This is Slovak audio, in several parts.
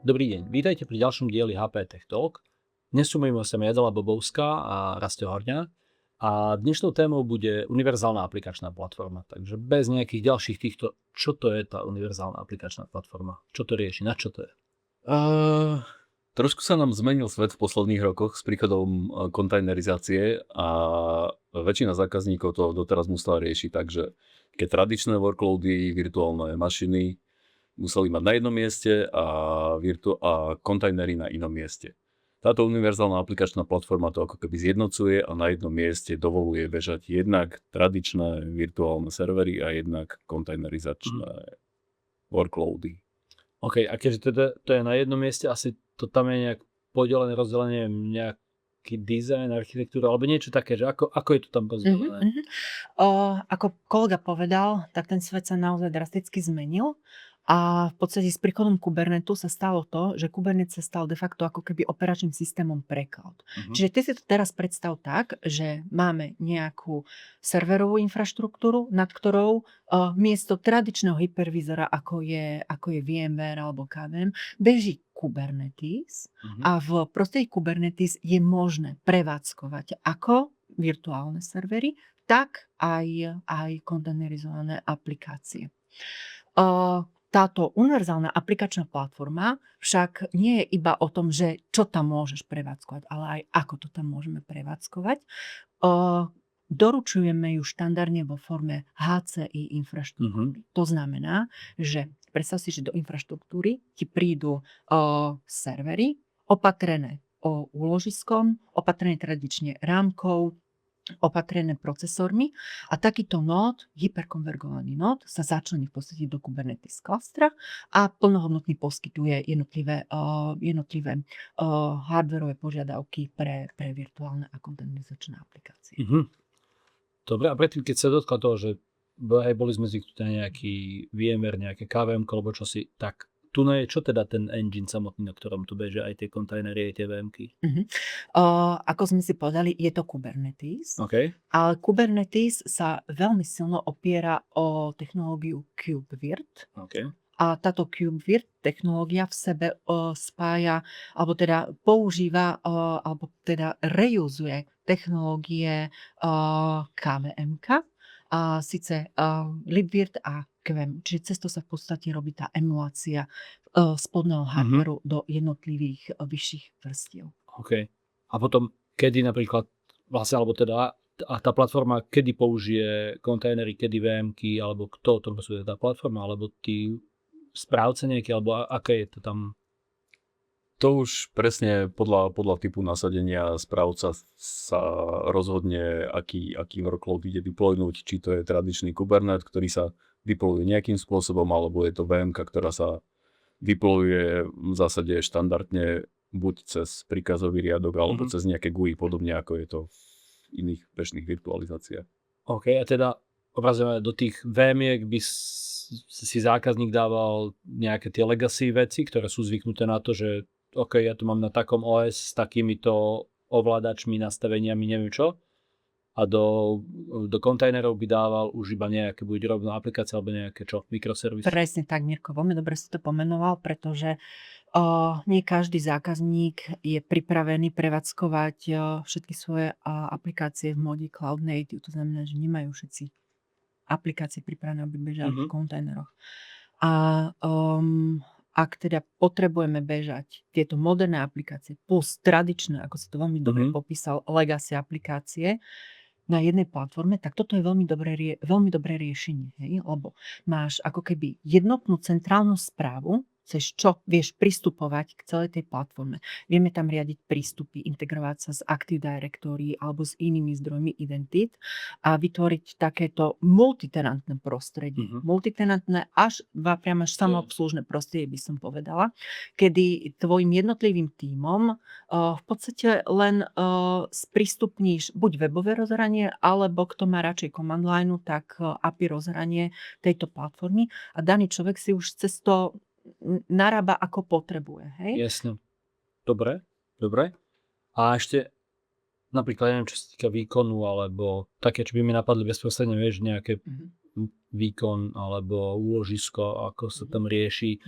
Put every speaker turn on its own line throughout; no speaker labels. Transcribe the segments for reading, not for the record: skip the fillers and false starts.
Dobrý deň, vítajte pri ďalšom dieli HP Tech Talk. Dnes sú mojím hostom Jadela Bobovská a Rastio Horňa a dnešnou témou bude univerzálna aplikačná platforma. Takže bez nejakých ďalších týchto, čo to je tá univerzálna aplikačná platforma? Čo to rieši? Na čo to je?
Trošku sa nám zmenil svet v posledných rokoch s príchodom kontajnerizácie a väčšina zákazníkov to doteraz musela riešiť, takže keď tradičné workloady, virtuálne mašiny museli mať na jednom mieste a kontajnery na inom mieste. Táto univerzálna aplikačná platforma to ako keby zjednocuje a na jednom mieste dovoluje bežať jednak tradičné virtuálne servery a jednak kontajnerizačné workloady.
OK, a keďže teda to je na jednom mieste, asi to tam je nejak rozdelené, nejaký dizajn, architektúra, alebo niečo také, že ako je to tam rozdelené?
Ako kolega povedal, tak ten svet sa naozaj drasticky zmenil a v podstate s príchodom Kubernetu sa stalo to, že Kubernetes sa stal de facto ako keby operačným systémom pre cloud. Čiže ty si to teraz predstav tak, že máme nejakú serverovú infraštruktúru, nad ktorou miesto tradičného hypervizora, ako je VMware alebo KVM, beží Kubernetes a v prostredí Kubernetes je možné prevádzkovať ako virtuálne servery, tak aj kontejnerizované aplikácie. Táto univerzálna aplikačná platforma však nie je iba o tom, že čo tam môžeš prevádzkovať, ale aj ako to tam môžeme prevádzkovať. Doručujeme ju štandardne vo forme HCI infraštruktúry. To znamená, že predstav si, že do infraštruktúry ti prídu servery opatrené úložiskom, opatrené tradične rámkou, opatrené procesormi a takýto nód, hyperkonvergovaný nód, sa začlení v podstate do Kubernetes klastra a plnohodnotne poskytuje jednotlivé hardwareové požiadavky pre virtuálne a kontajnerizačné aplikácie.
Dobre, a predtým, keď sa dotkla toho, že boli sme zvyknutí na nejaký VMware, nejaké KVM, alebo čosi, tak tu je čo teda ten engine samotný, na ktorom tu bežia aj tie kontajnery, aj tie VMky?
Ako sme si povedali, je to Kubernetes.
Okay.
Ale Kubernetes sa veľmi silno opiera o technológiu KubeVirt.
Okay.
A táto KubeVirt technológia v sebe spája, alebo teda používa, alebo teda reuzuje technológie KVMka, a síce libvirt a QEMU. Čiže cez to sa v podstate robí tá emulácia spodného hardwareu do jednotlivých vyšších vrstiev.
OK. A potom, kedy napríklad, vlastne, alebo teda tá platforma, kedy použije kontajnery, kedy VMky, alebo kto to rozhoduje, tá platforma, alebo tí správce nejaké, alebo aké je to tam?
To už presne podľa typu nasadenia správca sa rozhodne, aký workload ide deploynúť, či to je tradičný Kubernetes, ktorý sa deployuje nejakým spôsobom, alebo je to VMka, ktorá sa deployuje v zásade štandardne buď cez príkazový riadok, alebo cez nejaké GUI, podobne ako je to v iných bežných virtualizáciách.
OK, a teda obrazujeme, do tých VMiek by si zákazník dával nejaké tie legacy veci, ktoré sú zvyknuté na to, že OK, ja tu mám na takom OS s takýmito ovládačmi, nastaveniami, neviem čo. A do kontajnerov by dával už iba nejaké, buď rovno aplikácie, alebo nejaké čo, mikroservisy.
Presne tak, Mirko, veľmi dobre si to pomenoval, pretože nie každý zákazník je pripravený prevádzkovať všetky svoje aplikácie v móde Cloud Native. To znamená, že nemajú všetci aplikácie pripravené, aby bežali v kontajneroch. A ak teda potrebujeme bežať tieto moderné aplikácie plus tradičné, ako si to veľmi dobre popísal, legacy aplikácie na jednej platforme, tak toto je veľmi dobré riešenie. Hej? Lebo máš ako keby jednotnú centrálnu správu, cez čo vieš pristupovať k celej tej platforme. Vieme tam riadiť prístupy, integrovať sa s Active Directory alebo s inými zdrojmi identít a vytvoriť takéto multitenantné prostredie. Multitenantné priamo samoobslužné prostredie, by som povedala, kedy tvojim jednotlivým tímom v podstate len sprístupníš buď webové rozhranie, alebo kto má radšej command line, tak API rozhranie tejto platformy a daný človek si už cez to narába ako potrebuje. Hej?
Jasne. Dobre. A ešte napríklad, neviem, čo sa týka výkonu, alebo také, čo by mi napadli bezprostredne, vieš, nejaké výkon, alebo úložisko, ako sa tam rieši.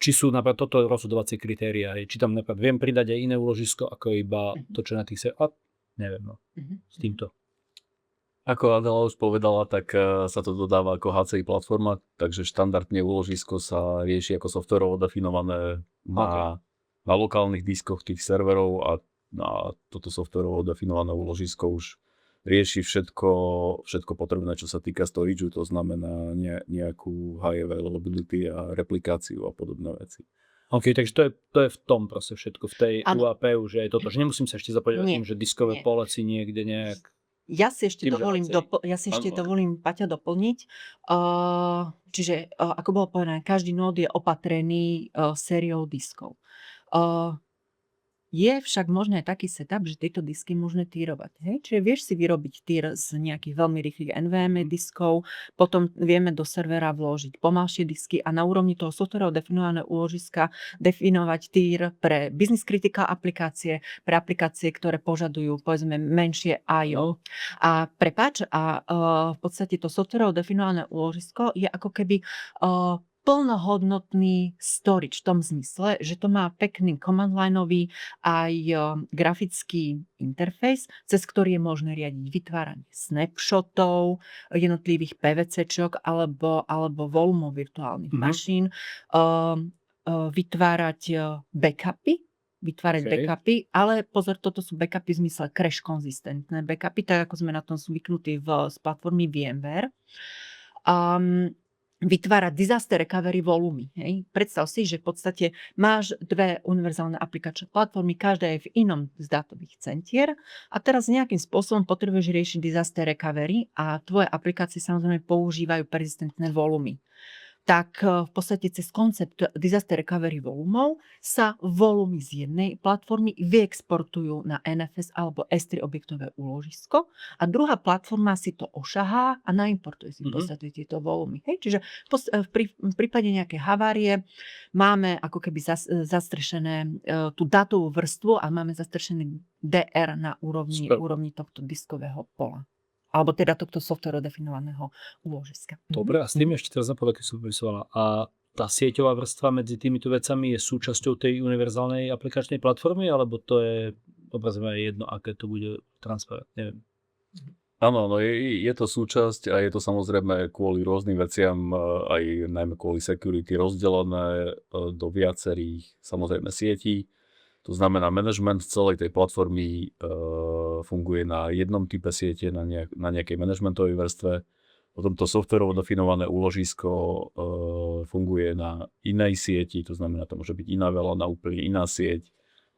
či sú napríklad toto rozhodovacie kritéria, či tam napríklad viem pridať aj iné úložisko, ako iba to, čo na tých neviem, s týmto.
Ako Adela už povedala, tak sa to dodáva ako HCI platforma, takže štandardne úložisko sa rieši ako softwarovo definované na lokálnych diskoch tých serverov a toto softwarovo definované úložisko už rieši všetko potrebné, čo sa týka storageu, to znamená nejakú high availability a replikáciu a podobné veci.
OK, takže to je v tom proste všetko, v tej UAP už je toto, že nemusím sa ešte zapodievať tým, že diskové pole si niekde nejak...
Ja si ešte dovolím, Paťa, doplniť. Čiže, ako bolo povedané, každý nód je opatrený sériou diskov. Je však možné taký setup, že tieto disky možné týrovať. Hej? Čiže vieš si vyrobiť týr z nejakých veľmi rýchlych NVMe diskov, potom vieme do servera vložiť pomalšie disky a na úrovni toho softwarovo definovaného úložiska definovať týr pre business critical aplikácie, pre aplikácie, ktoré požadujú povedzme menšie I/O. A v podstate to softwarovo definované úložisko je ako keby plnohodnotný storage v tom zmysle, že to má pekný command lineový aj grafický interfejs, cez ktorý je možné riadiť vytváranie snapshotov, jednotlivých PVCčok alebo volumov virtuálnych mašín, vytvárať backupy, ale pozor, toto sú backupy v zmysle crash konzistentné backupy, tak ako sme na tom zvyknutí z platformy VMware. Vytvárať disaster recovery volumy. Hej. Predstav si, že v podstate máš dve univerzálne aplikačné platformy, každá je v inom z dátových centier a teraz nejakým spôsobom potrebuješ riešiť disaster recovery a tvoje aplikácie samozrejme používajú persistentné volumy. Tak v podstate cez koncept disaster recovery volumov sa volumy z jednej platformy vyexportujú na NFS alebo S3 objektové úložisko a druhá platforma si to ošahá a naimportuje si v podstate tieto volumy. Hej? Čiže v prípade nejakej havárie máme ako keby zastrešené tú dátovú vrstvu a máme zastrešený DR na úrovni tohto diskového pola. Alebo teda tohto software definovaného úložiska.
Dobre, a s tým ešte teraz napadlo, keď som popisovala. A tá sieťová vrstva medzi týmito vecami je súčasťou tej univerzálnej aplikačnej platformy, alebo to je obrazne jedno, aké to bude transparent? Neviem.
Áno, je to súčasť a je to samozrejme kvôli rôznym veciam, aj najmä kvôli security rozdelené do viacerých samozrejme sietí. To znamená, management celej tej platformy funguje na jednom type siete, na nejakej managementovej vrstve. Potom to softwarovo definované úložisko funguje na inej sieti, to znamená, to môže byť iná veľa, na úplne iná sieť,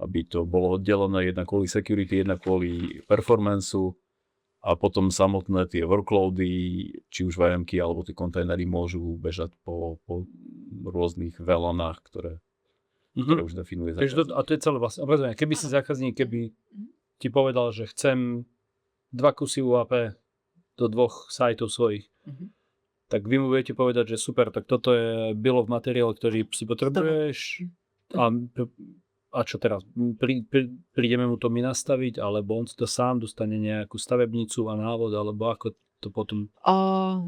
aby to bolo oddelené jedna kvôli security, jedna kvôli performanceu a potom samotné tie workloady, či už VM-ky alebo tie kontajnery môžu bežať po rôznych VLANách, ktoré už definuje zákazník.
A to je celé vlastne obrazovanie. Keby si zákazník, ti povedal, že chcem 2 kusy UAP do 2 sajtov svojich, tak vy mu budete povedať, že super, tak toto je bill of material, ktorý si potrebuješ a čo teraz? Prídeme mu to my nastaviť, alebo on si to sám dostane nejakú stavebnicu a návod, alebo ako to potom?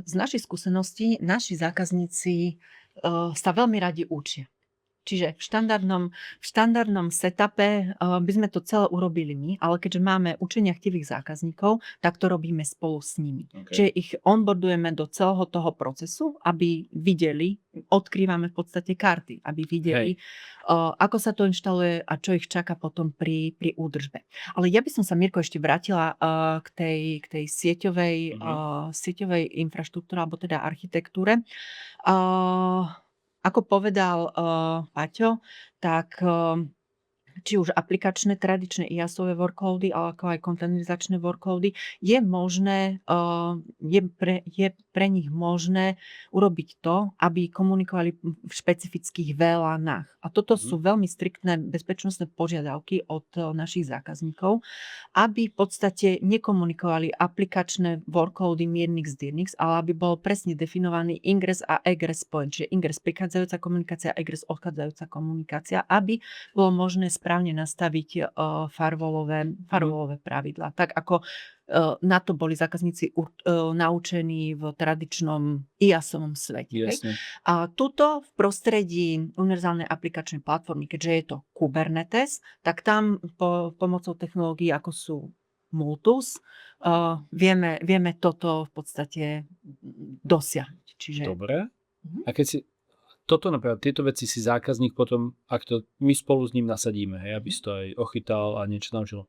Z našej skúsenosti, naši zákazníci sa veľmi radi učia. Čiže v štandardnom setupe by sme to celé urobili my, ale keďže máme učenie chtivých zákazníkov, tak to robíme spolu s nimi. Okay. Čiže ich onboardujeme do celého toho procesu, aby videli, odkrývame v podstate karty, aby videli, ako sa to inštaluje a čo ich čaká potom pri údržbe. Ale ja by som sa, Mirko, ešte vrátila k tej sieťovej infraštruktúre, alebo teda architektúre. Ako povedal Paťo, tak či už aplikačné, tradičné IaaSové workloady, ale ako aj kontainerizačné workloady, je pre nich možné urobiť to, aby komunikovali v špecifických VLANách. A toto sú veľmi striktné bezpečnostné požiadavky od našich zákazníkov, aby v podstate nekomunikovali aplikačné workloady miernix dyrnix, ale aby bol presne definovaný ingress a egress point, čiže ingress prichádzajúca komunikácia a egress odchádzajúca komunikácia, aby bolo možné správne nastaviť firewallové pravidlá. Tak ako Na to boli zákazníci naučení v tradičnom IaaSovom svete. Hej.
Jasne.
A tuto v prostredí univerzálnej aplikačnej platformy, keďže je to Kubernetes, tak tam pomocou technológií, ako sú Multus, vieme toto v podstate dosiahnuť. Čiže...
Dobre. A keď si toto napríklad, tieto veci si zákazník potom, ak to my spolu s ním nasadíme, hej, aby si to aj ochytal a niečo naučil,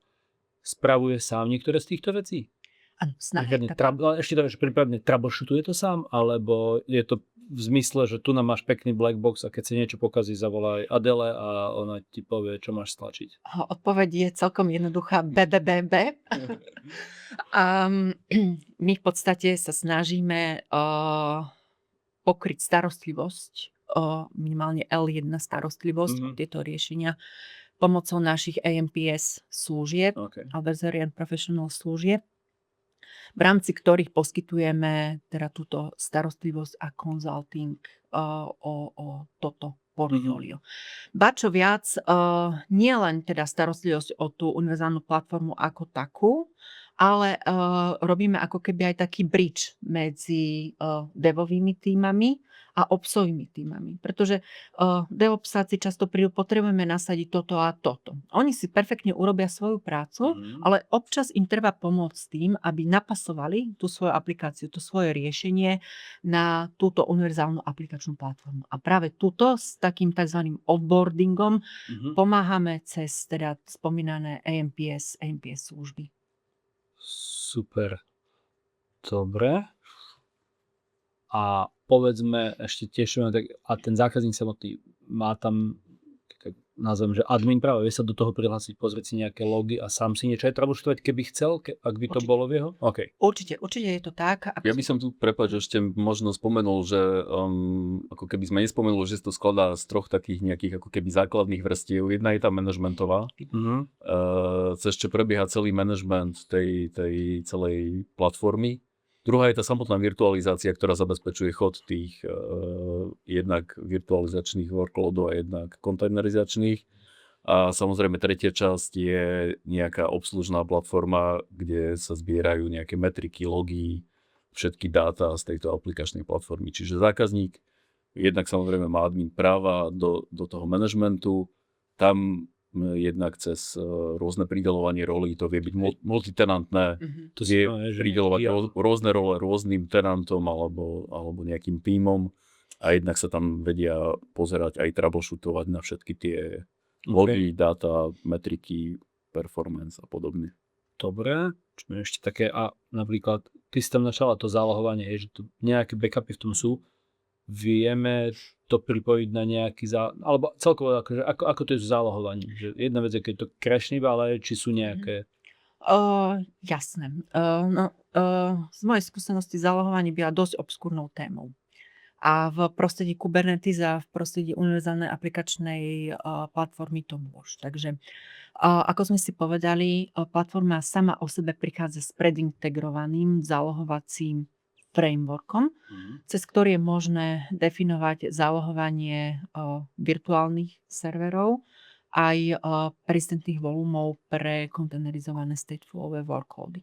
spravuje sám niektoré z týchto vecí?
Áno, snáď.
Ešte to vieš, prípadne troubleshootuje to sám, alebo je to v zmysle, že tu nám máš pekný black box a keď si niečo pokazí, zavolaj Adele a ona ti povie, čo máš stlačiť.
Odpoveď je celkom jednoduchá. BBBB. My v podstate sa snažíme pokryť starostlivosť, minimálne L1 starostlivosť, tieto riešenia pomocou našich AMPS služieb, Adversary and Professional služieb, v rámci ktorých poskytujeme teda túto starostlivosť a consulting o toto portfólio. Ba čo viac, nie len teda starostlivosť o tú univerzálnu platformu ako takú, ale robíme ako keby aj taký bridge medzi devovými tímami a opsovými tímami. Pretože devopsáci často prídu, potrebujeme nasadiť toto a toto. Oni si perfektne urobia svoju prácu, ale občas im treba pomôcť tým, aby napasovali tú svoju aplikáciu, to svoje riešenie na túto univerzálnu aplikačnú platformu. A práve túto s takým tzv. Onboardingom pomáhame cez teda spomínané AMPS služby.
Super. Dobre. A povedzme, ešte tiež, a ten zákazník samotný má tam, tak nazvem, že admin práve, vie sa do toho prihlásiť, pozrieť si nejaké logy a sám si niečo aj troubleshootovať, keby chcel, ak by to bolo v jeho? Okay.
Určite je to tak.
Ja by som tu, prepáč, ešte možno spomenul, že ako keby sme nespomenuli, že to skladá z troch takých nejakých ako keby základných vrstiev. Jedna je tá manažmentová, cez čo prebieha celý manažment tej celej platformy. Druhá je tá samotná virtualizácia, ktorá zabezpečuje chod tých jednak virtualizačných workloadov a jednak kontajnerizačných. A samozrejme tretia časť je nejaká obslužná platforma, kde sa zbierajú nejaké metriky, logy, všetky dáta z tejto aplikačnej platformy. Čiže zákazník jednak samozrejme má admin práva do toho manažmentu. Tam jednak cez rôzne prideľovanie rolí, to vie byť multitenantné, to vie prideľovať rôzne role rôznym tenantom alebo nejakým tímom a jednak sa tam vedia pozerať aj troubleshootovať na všetky tie logy, dáta, metriky, performance a podobne.
Dobre, čo ešte také, a napríklad ty si tam načala to zálohovanie, že tu nejaké backupy v tom sú, vieme to pripojiť na nejaký alebo celkovo akože, ako to je v zálohovaní? Že jedna vec je, keď to crashne, ale či sú nejaké...
Jasné. Z mojej skúsenosti zálohovanie byla dosť obskúrnou témou. A v prostredí Kubernetes a v prostredí univerzálnej aplikačnej platformy to môže. Takže ako sme si povedali, platforma sama o sebe prichádza s predintegrovaným zálohovacím frameworkom, cez ktorý je možné definovať zálohovanie virtuálnych serverov aj persistentných volumov pre kontejnerizované statefulové workloady.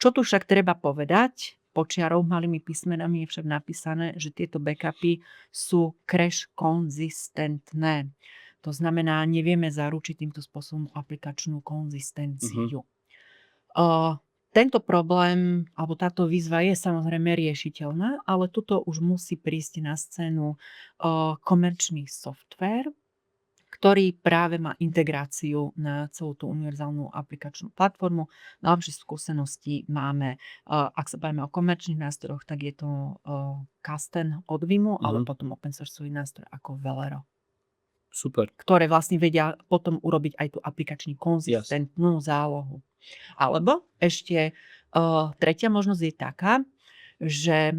Čo tu však treba povedať, počiarov malými písmenami je však napísané, že tieto backupy sú crash konzistentné. To znamená, nevieme zaručiť týmto spôsobom aplikačnú konzistenciu. Tento problém, alebo táto výzva je samozrejme riešiteľná, ale tuto už musí prísť na scénu komerčný softvér, ktorý práve má integráciu na celú tú univerzálnu aplikačnú platformu. Najlepšie skúsenosti máme, ak sa bavíme o komerčných nástrojoch, tak je to Kasten od Vimu, ale potom open sourceový nástroj ako Velero.
Super.
Ktoré vlastne vedia potom urobiť aj tú aplikačne konzistentnú zálohu. Alebo ešte tretia možnosť je taká, že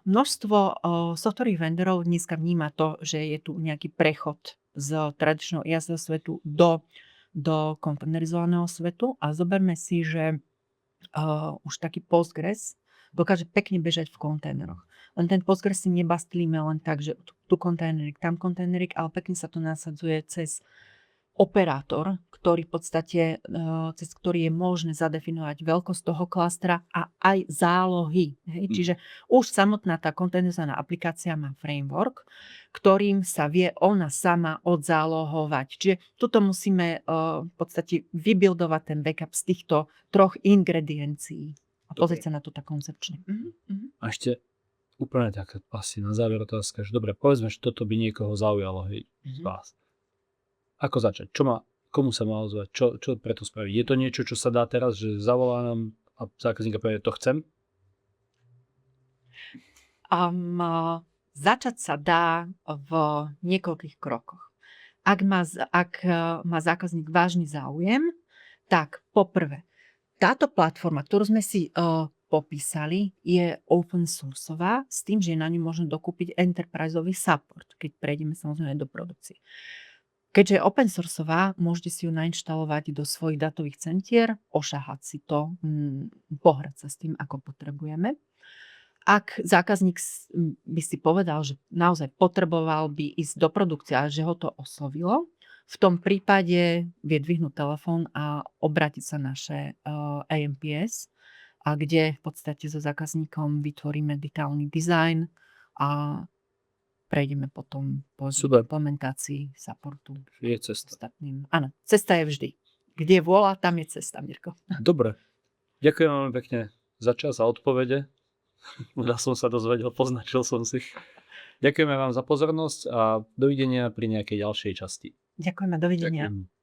množstvo softwarových vendorov dneska vníma to, že je tu nejaký prechod z tradičného IaaS svetu do kontejnerizovaného svetu a zoberme si, že už taký Postgres dokáže pekne bežať v kontajneroch. Len ten Postgres si nebastlíme len tak, že tu kontajnerik, tam kontajnerik, ale pekne sa to nasadzuje cez operátor, ktorý v podstate, cez ktorý je možné zadefinovať veľkosť toho klastra a aj zálohy. Hej? Čiže už samotná tá kontejnerizovaná aplikácia má framework, ktorým sa vie ona sama odzálohovať. Čiže tuto musíme v podstate vybuildovať ten backup z týchto 3 ingrediencií a pozrieť sa na to tak koncepčne.
A ešte úplne tak asi na záver otázka, že dobre, povedzme, že toto by niekoho zaujalo, hej, z vás. Ako začať? Komu sa má ozvať? Čo preto spraviť? Je to niečo, čo sa dá teraz, že zavolá nám a zákazník povie, to chcem?
Začať sa dá v niekoľkých krokoch. Ak má zákazník vážny záujem, tak poprvé, táto platforma, ktorú sme si popísali, je open sourceová s tým, že na ňu možno dokúpiť enterpriseový support, keď prejdeme samozrejme do produkcie. Keďže je open sourceová, môžete si ju nainštalovať do svojich datových centier, ošahať si to, pohrať sa s tým, ako potrebujeme. Ak zákazník by si povedal, že naozaj potreboval by ísť do produkcie a že ho to oslovilo, v tom prípade vie dvihnúť telefón a obrátiť sa naše AMPS, a kde v podstate so zákazníkom vytvoríme detailný dizajn a prejdeme potom po implementácii supportu.
Je cesta.
Ostatným. Áno, cesta je vždy. Kde je vôľa, tam je cesta, Mirko.
Dobre. Ďakujem veľmi pekne za čas a odpovede. Už som sa dozvedel, poznačil som si. Ďakujeme vám za pozornosť a dovidenia pri nejakej ďalšej časti.
Ďakujeme, dovidenia.
Ďakujem.